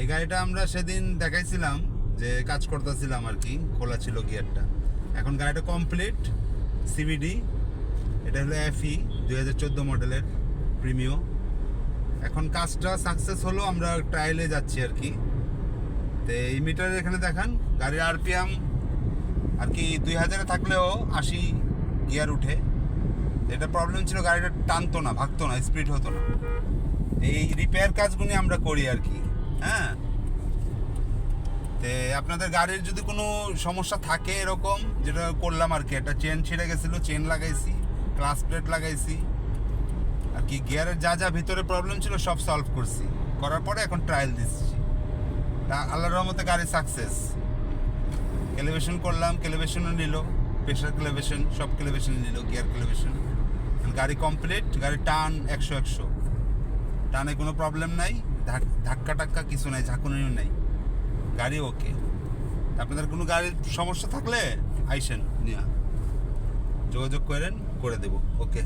এই গাড়িটা আমরা সেদিন দেখাইছিলাম যে কাজ করতেছিলাম আর কি, খোলা ছিল গিয়ারটা। এখন গাড়িটা কমপ্লিট সিভিডি, এটা হলো এফই 2014 মডেলের প্রিমিও। এখন কাজটা সাকসেস হলো, আমরা ট্রায়ালে যাচ্ছি আর কি। তো এই মিটারের এখানে দেখান গাড়ির আরপিএম আর কি 2000-এ থাকলেও 80 গিয়ার উঠে। এটা প্রবলেম ছিল, গাড়িটা টানতো না, ভাগতো না, স্পিড হতো না। এই রিপেয়ার কাজগুলি আমরা করি আর কি। হ্যাঁ, তে আপনাদের গাড়ির যদি কোনো সমস্যা থাকে এরকম, যেটা করলাম আর কি, একটা চেন ছিঁড়ে গেছিলো, চেন লাগাইছি, ক্লাস প্লেট লাগাইছি আর কি, গিয়ারের যা যা ভিতরে প্রবলেম ছিল সব সলভ করছি, করার পরে এখন ট্রায়াল দিচ্ছি। তা আল্লাহর রহমতে গাড়ি সাকসেস। ক্যালিব্রেশন করলাম, ক্যালিব্রেশনও নিল, প্রেশার ক্যালিব্রেশন, সব ক্যালিব্রেশন নিল, গিয়ার ক্যালিব্রেশন। গাড়ি কমপ্লিট, গাড়ি টান 100 টানে কোনো প্রবলেম নাই, ধাক্কা টাক্কা কিছু নাই, ঝাঁকুনিও নাই, গাড়ি ওকে। আপনাদের কোনো গাড়ির সমস্যা থাকলে আইসেন, নিয়ে যোগাযোগ করেন, করে দেবো। ওকে।